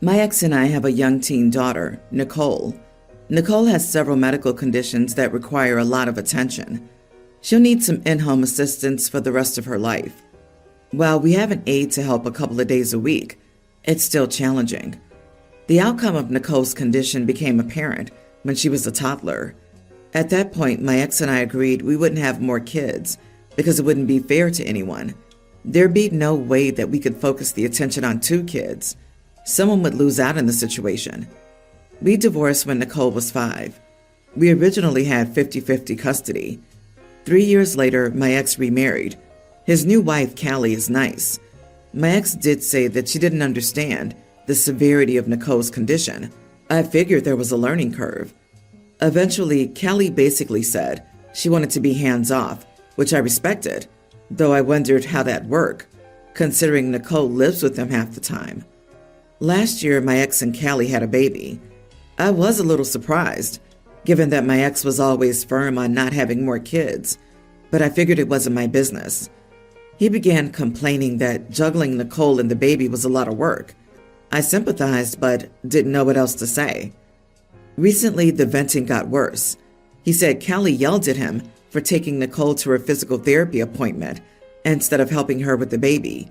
My ex and I have a young teen daughter, Nicole. Nicole has several medical conditions that require a lot of attention. She'll need some in-home assistance for the rest of her life. While we have an aide to help a couple of days a week, it's still challenging. The outcome of Nicole's condition became apparent when she was a toddler. At that point, my ex and I agreed we wouldn't have more kids because it wouldn't be fair to anyone. There'd be no way that we could focus the attention on two kids. Someone would lose out in the situation. We divorced when Nicole was 5. We originally had 50-50 custody. 3 years later, my ex remarried. His new wife, Callie, is nice. My ex did say that she didn't understand the severity of Nicole's condition. I figured there was a learning curve. Eventually, Callie basically said she wanted to be hands-off, which I respected, though I wondered how that'd work, considering Nicole lives with them half the time. Last year, my ex and Callie had a baby. I was a little surprised, given that my ex was always firm on not having more kids, but I figured it wasn't my business. He began complaining that juggling Nicole and the baby was a lot of work. I sympathized, but didn't know what else to say. Recently, the venting got worse. He said Callie yelled at him for taking Nicole to her physical therapy appointment instead of helping her with the baby.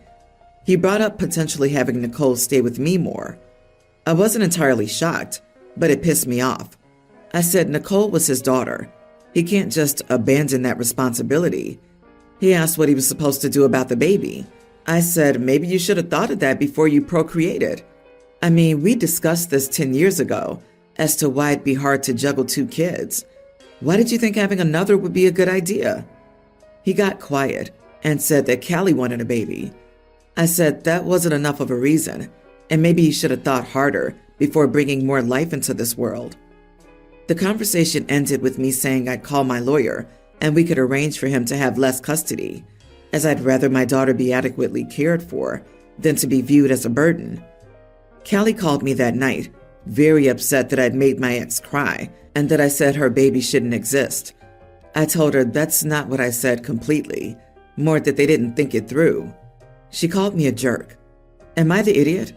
He brought up potentially having Nicole stay with me more. I wasn't entirely shocked, but it pissed me off. I said Nicole was his daughter. He can't just abandon that responsibility. He asked what he was supposed to do about the baby. I said maybe you should have thought of that before you procreated. I mean, we discussed this 10 years ago as to why it'd be hard to juggle two kids. Why did you think having another would be a good idea? He got quiet and said that Callie wanted a baby. I said that wasn't enough of a reason, and maybe he should have thought harder before bringing more life into this world. The conversation ended with me saying I'd call my lawyer and we could arrange for him to have less custody, as I'd rather my daughter be adequately cared for than to be viewed as a burden. Callie called me that night, very upset that I'd made my ex cry and that I said her baby shouldn't exist. I told her that's not what I said completely, more that they didn't think it through. She called me a jerk. Am I the idiot?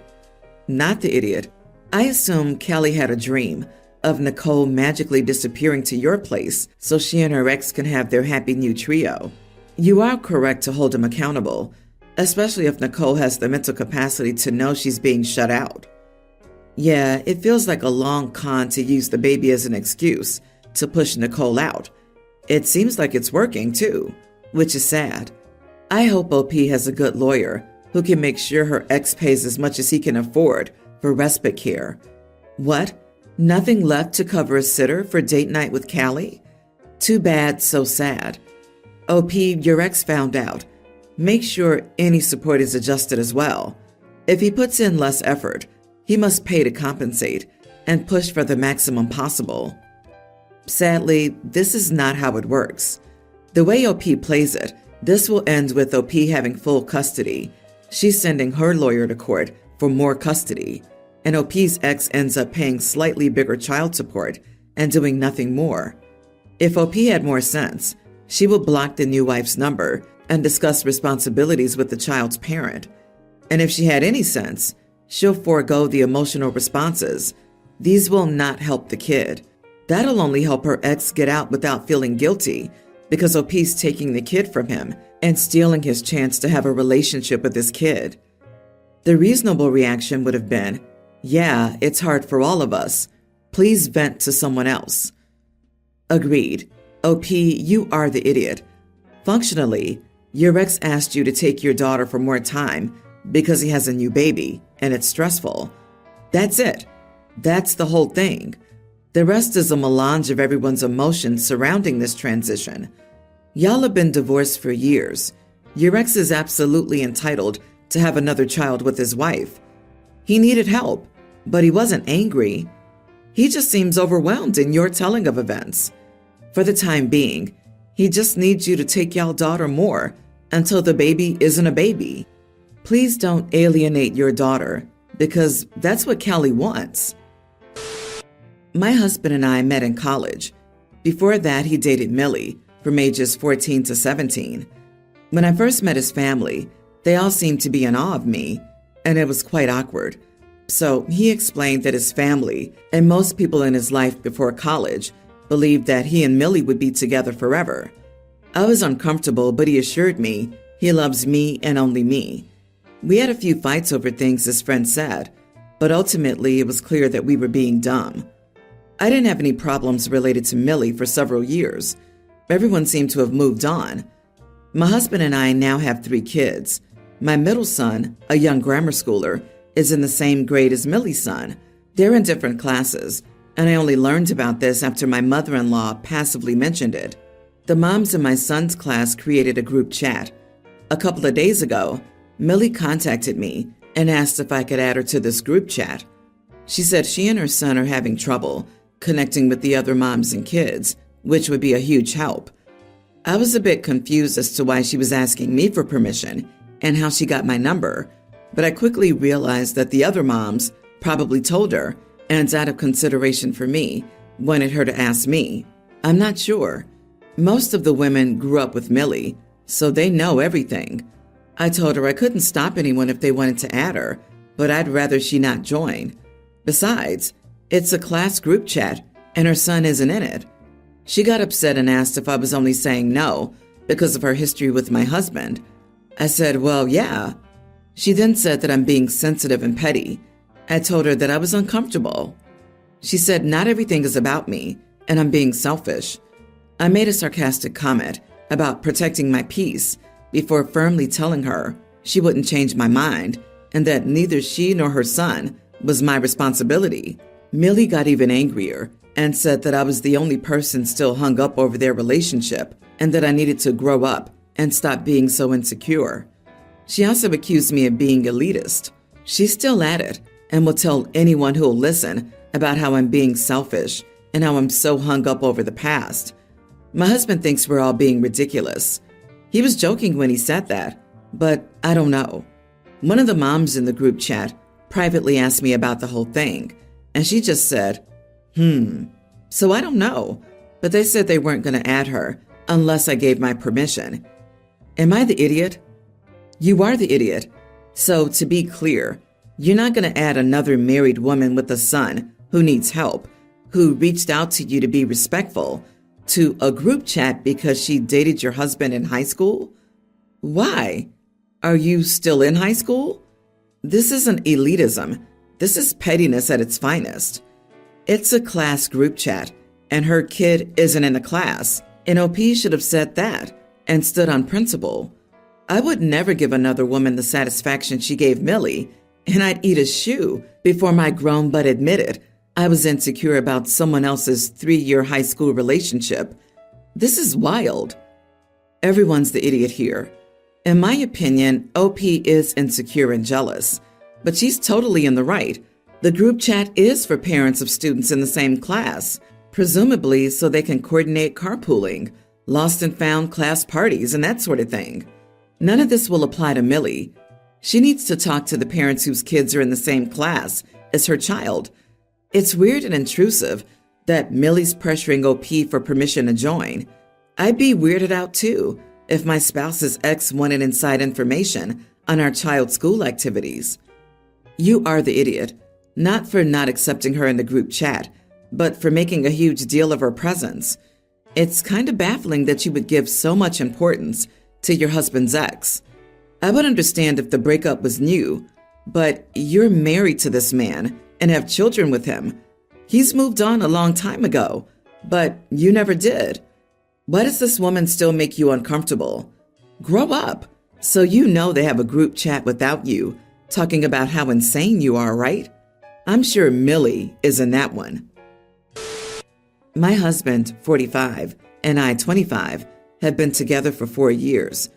Not the idiot. I assume Callie had a dream of Nicole magically disappearing to your place so she and her ex can have their happy new trio. You are correct to hold him accountable, especially if Nicole has the mental capacity to know she's being shut out. Yeah, it feels like a long con to use the baby as an excuse to push Nicole out. It seems like it's working too, which is sad. I hope OP has a good lawyer who can make sure her ex pays as much as he can afford for respite care. What? Nothing left to cover a sitter for date night with Callie? Too bad, so sad. OP, your ex found out. Make sure any support is adjusted as well. If he puts in less effort, he must pay to compensate and push for the maximum possible. Sadly, this is not how it works. The way OP plays it, this will end with OP having full custody. She's sending her lawyer to court for more custody, and OP's ex ends up paying slightly bigger child support and doing nothing more. If OP had more sense, she will block the new wife's number and discuss responsibilities with the child's parent. And if she had any sense, she'll forego the emotional responses. These will not help the kid. That'll only help her ex get out without feeling guilty because OP's taking the kid from him and stealing his chance to have a relationship with his kid. The reasonable reaction would have been, yeah, it's hard for all of us. Please vent to someone else. Agreed. OP, you are the idiot. Functionally, your ex asked you to take your daughter for more time because he has a new baby and it's stressful. That's it. That's the whole thing. The rest is a melange of everyone's emotions surrounding this transition. Y'all have been divorced for years. Your ex is absolutely entitled to have another child with his wife. He needed help, but he wasn't angry. He just seems overwhelmed in your telling of events. For the time being, he just needs you to take y'all daughter more until the baby isn't a baby. Please don't alienate your daughter, because that's what Callie wants. My husband and I met in college. Before that, he dated Millie from ages 14 to 17. When I first met his family, they all seemed to be in awe of me, and it was quite awkward. So he explained that his family and most people in his life before college believed that he and Millie would be together forever. I was uncomfortable, but he assured me he loves me and only me. We had a few fights over things, his friend said, but ultimately it was clear that we were being dumb. I didn't have any problems related to Millie for several years. Everyone seemed to have moved on. My husband and I now have 3 kids. My middle son, a young grammar schooler, is in the same grade as Millie's son. They're in different classes, and I only learned about this after my mother-in-law passively mentioned it. The moms in my son's class created a group chat. A couple of days ago, Millie contacted me and asked if I could add her to this group chat. She said she and her son are having trouble connecting with the other moms and kids, which would be a huge help. I was a bit confused as to why she was asking me for permission and how she got my number, but I quickly realized that the other moms probably told her and out of consideration for me, wanted her to ask me. I'm not sure. Most of the women grew up with Millie, so they know everything. I told her I couldn't stop anyone if they wanted to add her, but I'd rather she not join. Besides, it's a class group chat, and her son isn't in it. She got upset and asked if I was only saying no because of her history with my husband. I said, well, yeah. She then said that I'm being sensitive and petty. I told her that I was uncomfortable. She said not everything is about me, and I'm being selfish. I made a sarcastic comment about protecting my peace before firmly telling her she wouldn't change my mind and that neither she nor her son was my responsibility. Millie got even angrier and said that I was the only person still hung up over their relationship and that I needed to grow up and stop being so insecure. She also accused me of being elitist. She's still at it and will tell anyone who'll listen about how I'm being selfish and how I'm so hung up over the past. My husband thinks we're all being ridiculous. He was joking when he said that, but I don't know. One of the moms in the group chat privately asked me about the whole thing, and she just said, So I don't know, but they said they weren't going to add her unless I gave my permission. Am I the idiot? You are the idiot. So to be clear, you're not going to add another married woman with a son who needs help, who reached out to you to be respectful, to a group chat because she dated your husband in high school? Why? Are you still in high school? This isn't elitism. This is pettiness at its finest. It's a class group chat, and her kid isn't in the class. And OP should have said that and stood on principle. I would never give another woman the satisfaction she gave Millie, and I'd eat a shoe before my grown butt admitted I was insecure about someone else's 3-year high school relationship. This is wild. Everyone's the idiot here. In my opinion, OP is insecure and jealous, but she's totally in the right. The group chat is for parents of students in the same class, presumably so they can coordinate carpooling, lost and found class parties, and that sort of thing. None of this will apply to Millie. She needs to talk to the parents whose kids are in the same class as her child. It's weird and intrusive that Millie's pressuring OP for permission to join. I'd be weirded out too if my spouse's ex wanted inside information on our child's school activities. You are the idiot, not for not accepting her in the group chat, but for making a huge deal of her presence. It's kind of baffling that you would give so much importance to your husband's ex. I would understand if the breakup was new, but you're married to this man and have children with him. He's moved on a long time ago, but you never did. Why does this woman still make you uncomfortable? Grow up, so you know they have a group chat without you, talking about how insane you are, right? I'm sure Millie is in that one. My husband, 45, and I, 25, have been together for 4 years.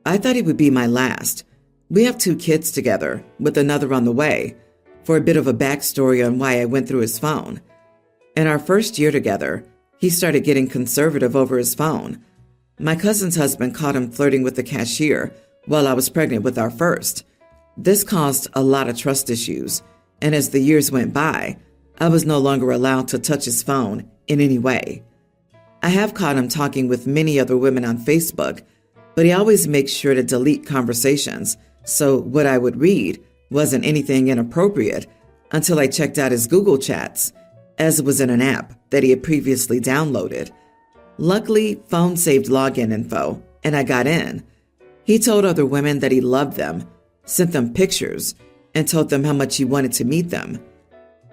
I thought he would be my last. We have 2 kids together, with another on the way. For a bit of a backstory on why I went through his phone. In our first year together, he started getting conservative over his phone. My cousin's husband caught him flirting with the cashier while I was pregnant with our first. This caused a lot of trust issues, and as the years went by, I was no longer allowed to touch his phone in any way. I have caught him talking with many other women on Facebook, but he always makes sure to delete conversations, so what I would read wasn't anything inappropriate, until I checked out his Google chats, as it was in an app that he had previously downloaded. Luckily, phone saved login info, and I got in. He told other women that he loved them, sent them pictures, and told them how much he wanted to meet them.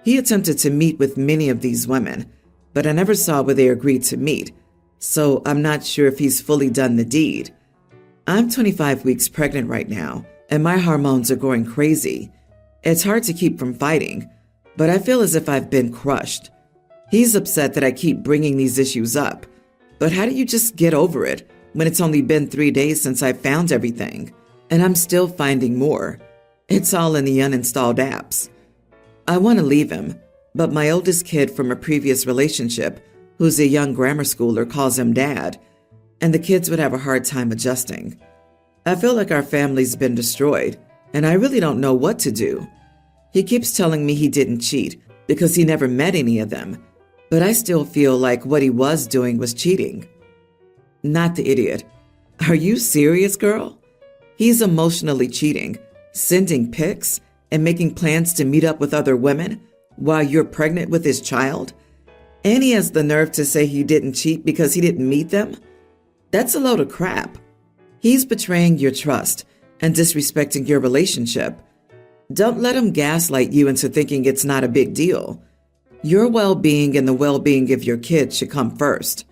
He attempted to meet with many of these women, but I never saw where they agreed to meet, so I'm not sure if he's fully done the deed. I'm 25 weeks pregnant right now, and my hormones are going crazy. It's hard to keep from fighting, but I feel as if I've been crushed. He's upset that I keep bringing these issues up, but how do you just get over it when it's only been 3 days since I found everything, and I'm still finding more? It's all in the uninstalled apps. I want to leave him, but my oldest kid from a previous relationship, who's a young grammar schooler, calls him Dad, and the kids would have a hard time adjusting. I feel like our family's been destroyed, and I really don't know what to do. He keeps telling me he didn't cheat because he never met any of them, but I still feel like what he was doing was cheating. Not the idiot. Are you serious, girl? He's emotionally cheating, sending pics, and making plans to meet up with other women while you're pregnant with his child? And he has the nerve to say he didn't cheat because he didn't meet them? That's a load of crap. He's betraying your trust and disrespecting your relationship. Don't let him gaslight you into thinking it's not a big deal. Your well-being and the well-being of your kids should come first.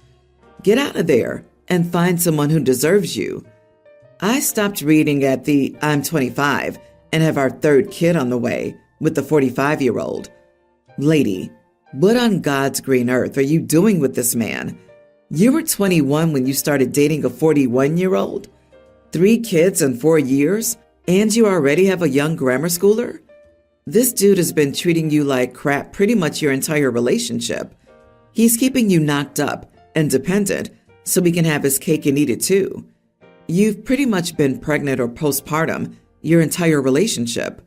Get out of there and find someone who deserves you. I stopped reading at the I'm 25 and have our third kid on the way with the 45-year-old. Lady, what on God's green earth are you doing with this man? You were 21 when you started dating a 41-year-old? 3 kids in 4 years? And you already have a young grammar schooler? This dude has been treating you like crap pretty much your entire relationship. He's keeping you knocked up and dependent so he can have his cake and eat it too. You've pretty much been pregnant or postpartum your entire relationship.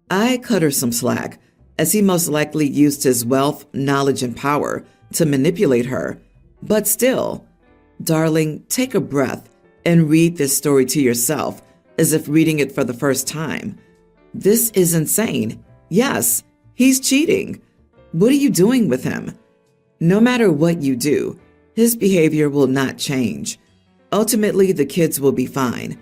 I cut her some slack, as he most likely used his wealth, knowledge, and power to manipulate her. But still, darling, take a breath and read this story to yourself as if reading it for the first time. This is insane. Yes, he's cheating. What are you doing with him? No matter what you do, his behavior will not change. Ultimately, the kids will be fine.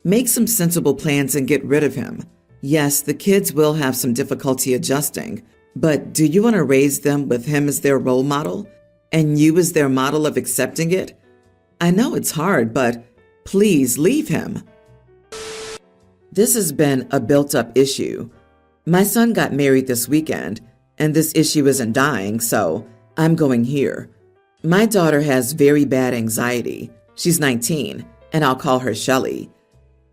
Make some sensible plans and get rid of him. Yes, the kids will have some difficulty adjusting, but do you want to raise them with him as their role model and you as their model of accepting it? I know it's hard, but please leave him. This has been a built-up issue. My son got married this weekend, and this issue isn't dying, so I'm going here. My daughter has very bad anxiety. She's 19, and I'll call her Shelly.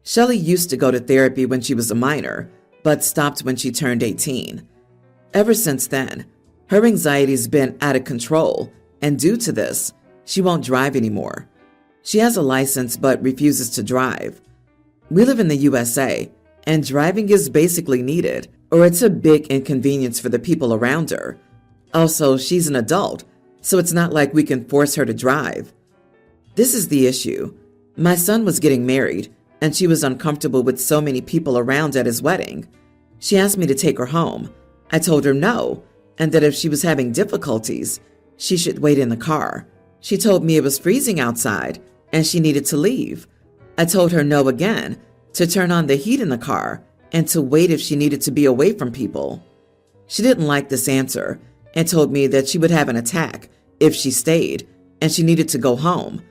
Shelly used to go to therapy when she was a minor, but stopped when she turned 18. Ever since then, her anxiety's been out of control, and due to this, she won't drive anymore. She has a license but refuses to drive. We live in the USA, and driving is basically needed, or it's a big inconvenience for the people around her. Also, she's an adult, so it's not like we can force her to drive. This is the issue. My son was getting married, and she was uncomfortable with so many people around at his wedding. She asked me to take her home. I told her no, and that if she was having difficulties, she should wait in the car. She told me it was freezing outside, and she needed to leave. I told her no again, to turn on the heat in the car, and to wait if she needed to be away from people. She didn't like this answer, and told me that she would have an attack if she stayed, and she needed to go home.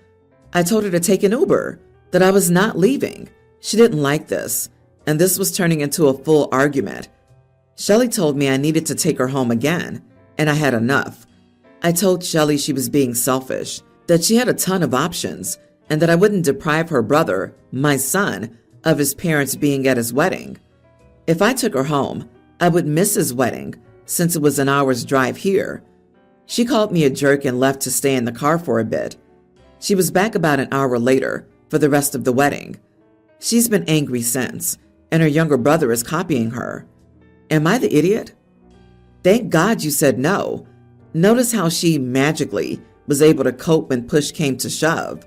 I told her to take an Uber, that I was not leaving. She didn't like this, and this was turning into a full argument. Shelly told me I needed to take her home again, and I had enough. I told Shelly she was being selfish, that she had a ton of options, and that I wouldn't deprive her brother, my son, of his parents being at his wedding. If I took her home, I would miss his wedding, since it was an hour's drive here. She called me a jerk and left to stay in the car for a bit. She was back about an hour later for the rest of the wedding. She's been angry since, and her younger brother is copying her. Am I the idiot? Thank God you said no. Notice how she magically was able to cope when push came to shove.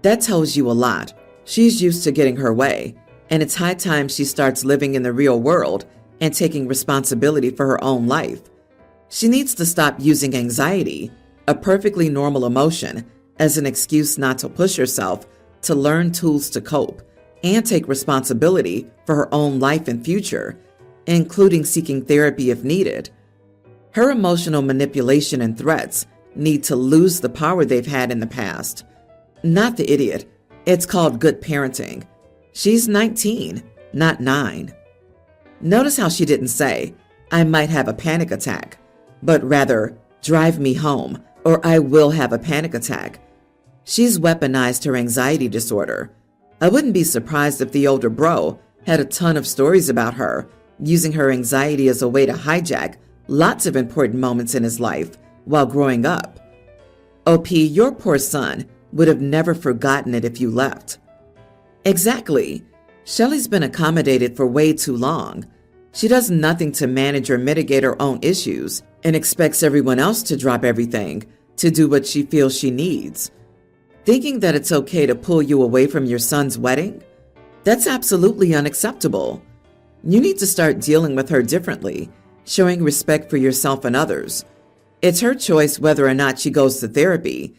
That tells you a lot. She's used to getting her way, and it's high time she starts living in the real world and taking responsibility for her own life. She needs to stop using anxiety, a perfectly normal emotion, as an excuse not to push herself to learn tools to cope and take responsibility for her own life and future, including seeking therapy if needed. Her emotional manipulation and threats need to lose the power they've had in the past. Not the idiot. It's called good parenting. She's 19, not 9. Notice how she didn't say, "I might have a panic attack," but rather, "drive me home," or "I will have a panic attack." She's weaponized her anxiety disorder. I wouldn't be surprised if the older bro had a ton of stories about her, using her anxiety as a way to hijack lots of important moments in his life while growing up. OP, your poor son would have never forgotten it if you left. Exactly. Shelley's been accommodated for way too long. She does nothing to manage or mitigate her own issues and expects everyone else to drop everything to do what she feels she needs. Thinking that it's okay to pull you away from your son's wedding? That's absolutely unacceptable. You need to start dealing with her differently, showing respect for yourself and others. It's her choice whether or not she goes to therapy.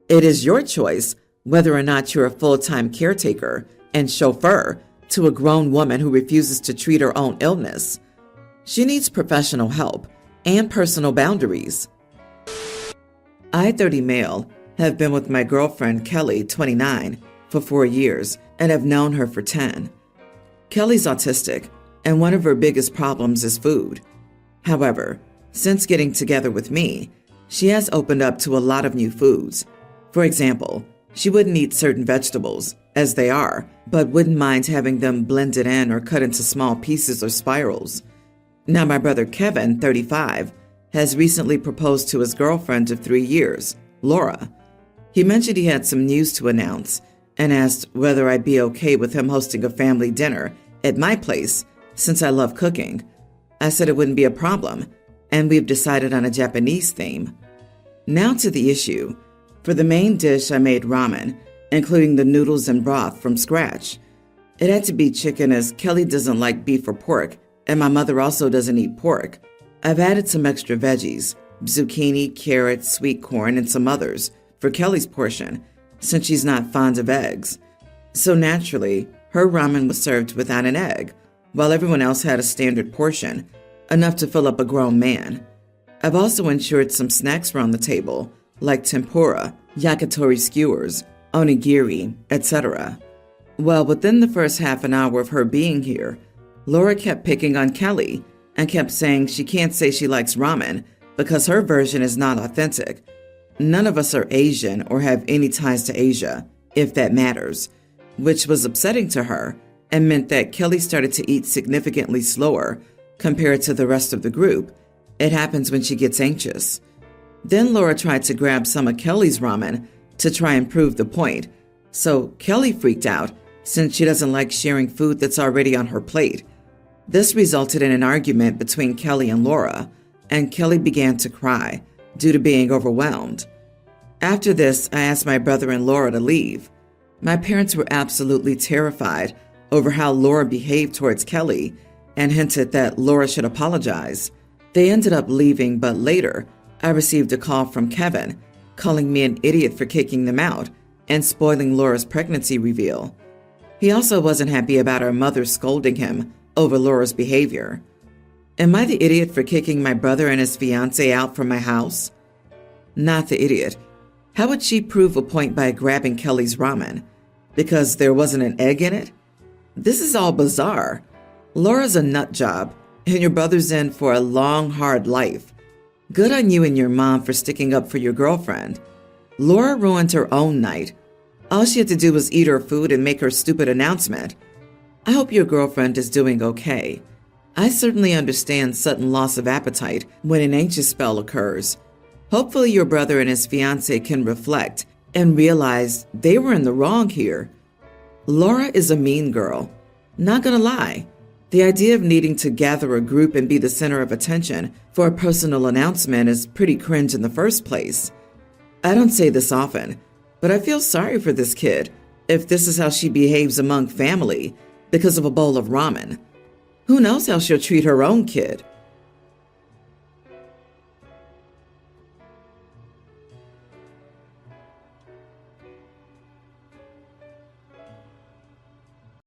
It is your choice whether or not you're a full-time caretaker and chauffeur to a grown woman who refuses to treat her own illness. She needs professional help and personal boundaries. I, 30 male, have been with my girlfriend, Kelly, 29, for 4 years and have known her for 10. Kelly's autistic, and one of her biggest problems is food. However, since getting together with me, she has opened up to a lot of new foods. For example, she wouldn't eat certain vegetables, as they are, but wouldn't mind having them blended in or cut into small pieces or spirals. Now my brother Kevin, 35, has recently proposed to his girlfriend of 3 years, Laura. He mentioned he had some news to announce and asked whether I'd be okay with him hosting a family dinner at my place since I love cooking. I said it wouldn't be a problem, and we've decided on a Japanese theme. Now to the issue. For the main dish, I made ramen, including the noodles and broth from scratch. It had to be chicken as Kelly doesn't like beef or pork, and my mother also doesn't eat pork. I've added some extra veggies, zucchini, carrots, sweet corn, and some others for Kelly's portion, since she's not fond of eggs. So naturally, her ramen was served without an egg, while everyone else had a standard portion, enough to fill up a grown man. I've also ensured some snacks were on the table, like tempura, yakitori skewers, onigiri, etc. Well, within the first half an hour of her being here, Laura kept picking on Kelly and kept saying she can't say she likes ramen because her version is not authentic. None of us are Asian or have any ties to Asia, if that matters, which was upsetting to her and meant that Kelly started to eat significantly slower compared to the rest of the group. It happens when she gets anxious. Then Laura tried to grab some of Kelly's ramen to try and prove the point, so Kelly freaked out since she doesn't like sharing food that's already on her plate. This resulted in an argument between Kelly and Laura, and Kelly began to cry due to being overwhelmed. After this, I asked my brother and Laura to leave. My parents were absolutely terrified over how Laura behaved towards Kelly and hinted that Laura should apologize. They ended up leaving, but later, I received a call from Kevin, calling me an idiot for kicking them out and spoiling Laura's pregnancy reveal. He also wasn't happy about our mother scolding him over Laura's behavior. Am I the idiot for kicking my brother and his fiancée out from my house? Not the idiot. How would she prove a point by grabbing Kelly's ramen? Because there wasn't an egg in it? This is all bizarre. Laura's a nut job, and your brother's in for a long, hard life. Good on you and your mom for sticking up for your girlfriend. Laura ruined her own night. All she had to do was eat her food and make her stupid announcement. I hope your girlfriend is doing okay. I certainly understand sudden loss of appetite when an anxious spell occurs. Hopefully your brother and his fiancée can reflect and realize they were in the wrong here. Laura is a mean girl. Not gonna lie. The idea of needing to gather a group and be the center of attention for a personal announcement is pretty cringe in the first place. I don't say this often, but I feel sorry for this kid if this is how she behaves among family because of a bowl of ramen. Who knows how she'll treat her own kid?